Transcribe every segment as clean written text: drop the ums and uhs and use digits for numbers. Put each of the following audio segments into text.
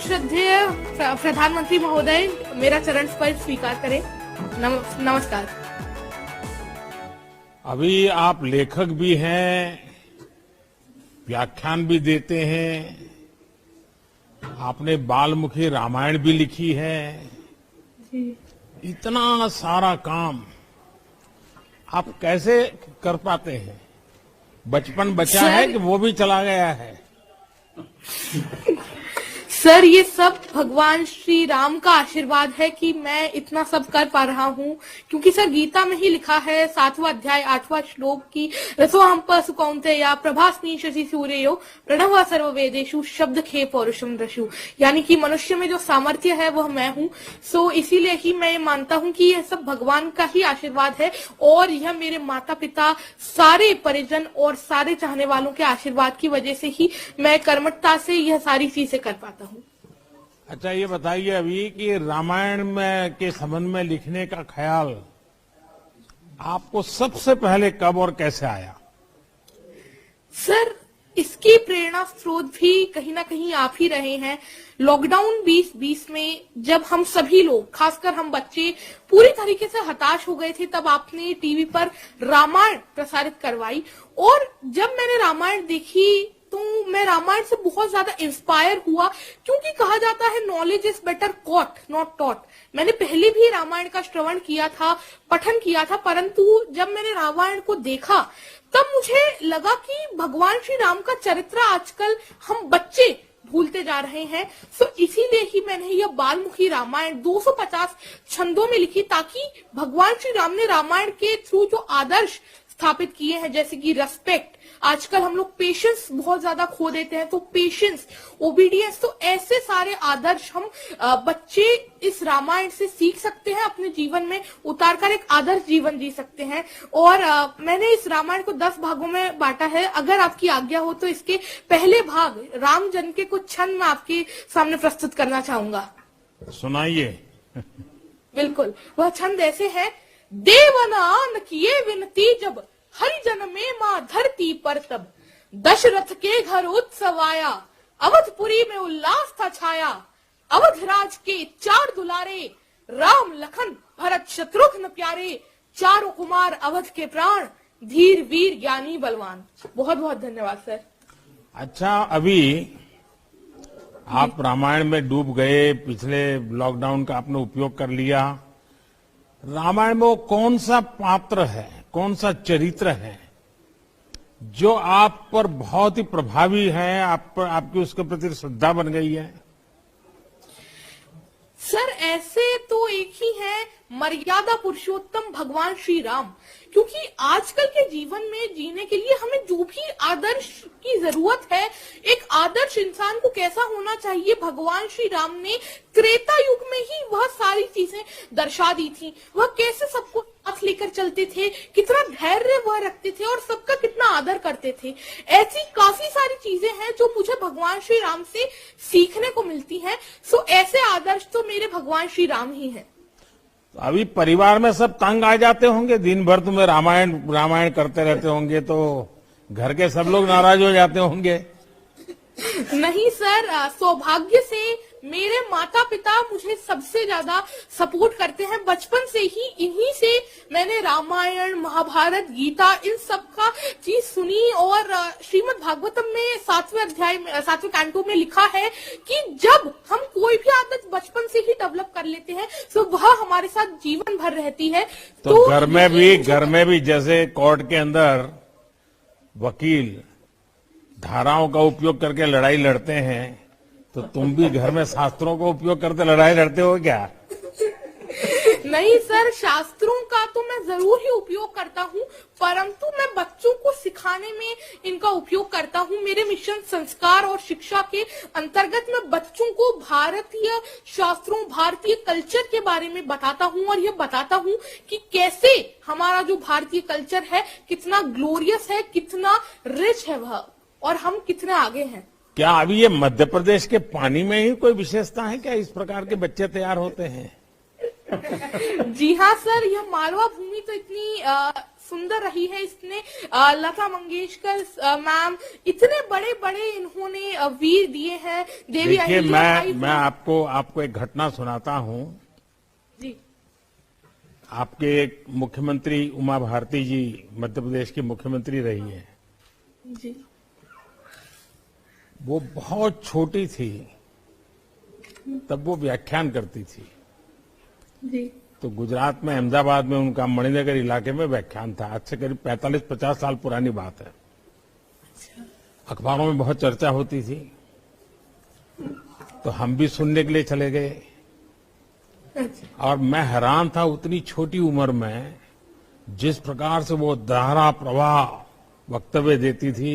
श्रद्धेय प्रधानमंत्री महोदय मेरा चरण स्पर्श स्वीकार करें। नमस्कार। अभी आप लेखक भी हैं, व्याख्यान भी देते हैं, आपने बालमुखी रामायण भी लिखी है। इतना सारा काम आप कैसे कर पाते हैं? बचपन बचा है कि वो भी चला गया है? सर, ये सब भगवान श्री राम का आशीर्वाद है कि मैं इतना सब कर पा रहा हूँ, क्योंकि सर गीता में ही लिखा है 7वां अध्याय 8वां श्लोक की रसोहम पशु कौन्तेय प्रभास्मी शशि सूर्यो प्रणव सर्ववेदेषु शब्द खे पौरुषम रशु, यानी कि मनुष्य में जो सामर्थ्य है वह मैं हूँ। सो इसीलिए ही मैं मानता हूँ कि यह सब भगवान का ही आशीर्वाद है और यह मेरे माता पिता, सारे परिजन और सारे चाहने वालों के आशीर्वाद की वजह से ही मैं कर्मठता से यह सारी चीजें कर पाता हूँ। अच्छा, ये बताइए अभी कि रामायण में के संबंध में लिखने का ख्याल आपको सबसे पहले कब और कैसे आया? सर, इसकी प्रेरणा स्रोत भी कहीं ना कहीं आप ही रहे हैं। लॉकडाउन 2020 में जब हम सभी लोग, खासकर हम बच्चे, पूरी तरीके से हताश हो गए थे, तब आपने टीवी पर रामायण प्रसारित करवाई और जब मैंने रामायण देखी तो मैं रामायण से बहुत ज्यादा इंस्पायर हुआ, क्योंकि कहा जाता है knowledge is better caught not taught. मैंने पहले भी रामायण का श्रवण किया था, पठन किया था, परंतु जब मैंने रामायण को देखा तब मुझे लगा कि भगवान श्री राम का चरित्र आजकल हम बच्चे भूलते जा रहे हैं। सो इसीलिए ही मैंने यह बालमुखी रामायण 250 छंदों में लिखी, ताकि भगवान श्री राम ने रामायण के थ्रू जो आदर्श स्थापित किए हैं, जैसे कि रेस्पेक्ट, आजकल हम लोग पेशेंस बहुत ज्यादा खो देते हैं, तो पेशेंस, ओबीडियंस, तो ऐसे सारे आदर्श हम बच्चे इस रामायण से सीख सकते हैं, अपने जीवन में उतारकर एक आदर्श जीवन जी सकते हैं। और मैंने इस रामायण को 10 भागों में बांटा है। अगर आपकी आज्ञा हो तो इसके पहले भाग राम जन्म के कुछ छंद मैं आपके सामने प्रस्तुत करना चाहूंगा। सुनाइए। बिल्कुल, वह छंद ऐसे है। देवनान किए विनती जब हरिजन में माँ धरती पर, तब दशरथ के घर उत्सव आया, अवधपुरी में उल्लास था छाया। अवधराज के 4 दुलारे, राम लखन भरत शत्रुघ्न प्यारे, चारों कुमार अवध के प्राण, धीर वीर ज्ञानी बलवान। बहुत बहुत धन्यवाद सर। अच्छा, अभी आप रामायण में डूब गए, पिछले लॉकडाउन का आपने उपयोग कर लिया। रामायण में वो कौन सा पात्र है, कौन सा चरित्र है जो आप पर बहुत ही प्रभावी है, आप पर, आपकी उसके प्रति श्रद्धा बन गई है? सर, ऐसे तो एक ही है, मर्यादा पुरुषोत्तम भगवान श्री राम, क्योंकि आजकल के जीवन में जीने के लिए हमें जो भी आदर्श की जरूरत है, एक आदर्श इंसान को कैसा होना चाहिए, भगवान श्री राम ने त्रेता युग में ही वह सारी चीजें दर्शा दी थी। वह कैसे सबको साथ लेकर चलते थे, कितना धैर्य वह रखते थे और सबका कितना आदर करते थे। ऐसी काफी सारी चीजें हैं जो मुझे भगवान श्री राम से सीखने को मिलती हैं। सो ऐसे आदर्श तो मेरे भगवान श्री राम ही हैं। अभी परिवार में सब तंग आ जाते होंगे, दिन भर तुम्हें रामायण करते रहते होंगे, तो घर के सब लोग नाराज हो जाते होंगे। नहीं सर, सौभाग्य से मेरे माता पिता मुझे सबसे ज्यादा सपोर्ट करते हैं। बचपन से ही इन्हीं से मैंने रामायण, महाभारत, गीता, इन सब का चीज सुनी और श्रीमद् भागवतम में 7वें अध्याय में 7वें कैंटो में लिखा है कि जब हम कोई भी आदत बचपन से ही डेवलप कर लेते हैं तो वह हमारे साथ जीवन भर रहती है। तो घर में भी जैसे कोर्ट के अंदर वकील धाराओं का उपयोग करके लड़ाई लड़ते हैं, तो तुम भी घर में शास्त्रों का उपयोग करते लड़ाई लड़ते हो क्या? नहीं सर, शास्त्रों का तो मैं जरूर ही उपयोग करता हूँ, परंतु मैं बच्चों को सिखाने में इनका उपयोग करता हूँ। मेरे मिशन संस्कार और शिक्षा के अंतर्गत मैं बच्चों को भारतीय शास्त्रों, भारतीय कल्चर के बारे में बताता हूँ और ये बताता हूँ कि कैसे हमारा जो भारतीय कल्चर है कितना ग्लोरियस है, कितना रिच है वह, और हम कितने आगे हैं। क्या अभी ये मध्य प्रदेश के पानी में ही कोई विशेषता है क्या, इस प्रकार के बच्चे तैयार होते हैं? जी हाँ सर, यह मालवा भूमि तो इतनी सुंदर रही है। इसने लता मंगेशकर मैम इतने बड़े बड़े इन्होंने वीर दिए हैं। देवी देखिए, अहिल्याबाई मैं आपको एक घटना सुनाता हूं। जी आपके एक मुख्यमंत्री उमा भारती जी मध्य प्रदेश की मुख्यमंत्री रही हैं। जी वो बहुत छोटी थी तब वो व्याख्यान करती थी। जी तो गुजरात में अहमदाबाद में उनका मणिनगर इलाके में व्याख्यान था। आज से करीब 45-50 साल पुरानी बात है। अखबारों में बहुत चर्चा होती थी, तो हम भी सुनने के लिए चले गए। और मैं हैरान था, उतनी छोटी उम्र में जिस प्रकार से वो धारा प्रवाह वक्तव्य देती थी,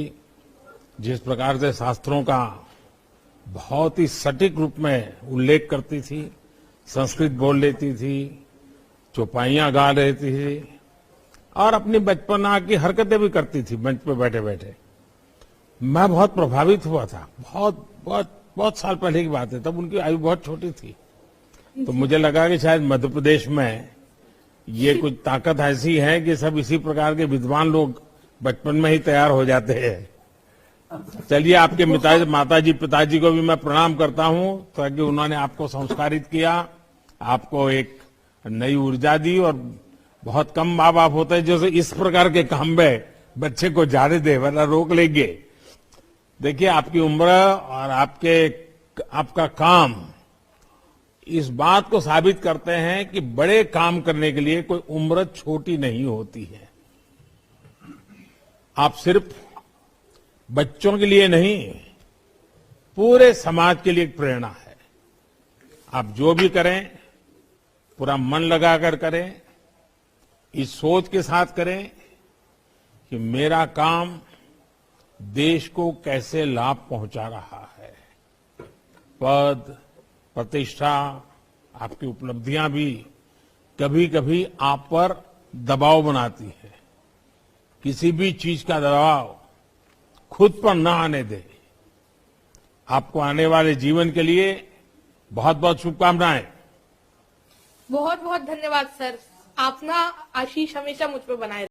जिस प्रकार से शास्त्रों का बहुत ही सटीक रूप में उल्लेख करती थी, संस्कृत बोल लेती थी, चौपाइयां गा लेती थी और अपनी बचपना की हरकतें भी करती थी मंच पे बैठे बैठे। मैं बहुत प्रभावित हुआ था। बहुत साल पहले की बात है, तब उनकी आयु बहुत छोटी थी। तो मुझे लगा कि शायद मध्य प्रदेश में ये कुछ ताकत ऐसी है कि सब इसी प्रकार के विद्वान लोग बचपन में ही तैयार हो जाते हैं। चलिए, आपके माताजी पिताजी को भी मैं प्रणाम करता हूं, ताकि उन्होंने आपको संस्कारित किया, आपको एक नई ऊर्जा दी। और बहुत कम माँ बाप होते हैं जो इस प्रकार के काम में बच्चे को जाने दे, वरना रोक लेंगे। देखिए, आपकी उम्र और आपका काम इस बात को साबित करते हैं कि बड़े काम करने के लिए कोई उम्र छोटी नहीं होती है। आप सिर्फ बच्चों के लिए नहीं, पूरे समाज के लिए एक प्रेरणा है। आप जो भी करें पूरा मन लगाकर करें, इस सोच के साथ करें कि मेरा काम देश को कैसे लाभ पहुंचा रहा है। पद, प्रतिष्ठा, आपकी उपलब्धियां भी कभी कभी आप पर दबाव बनाती है। किसी भी चीज का दबाव खुद पर न आने दे। आपको आने वाले जीवन के लिए बहुत बहुत शुभकामनाएं। बहुत बहुत धन्यवाद सर। आपका आशीष हमेशा मुझ पर बनाए।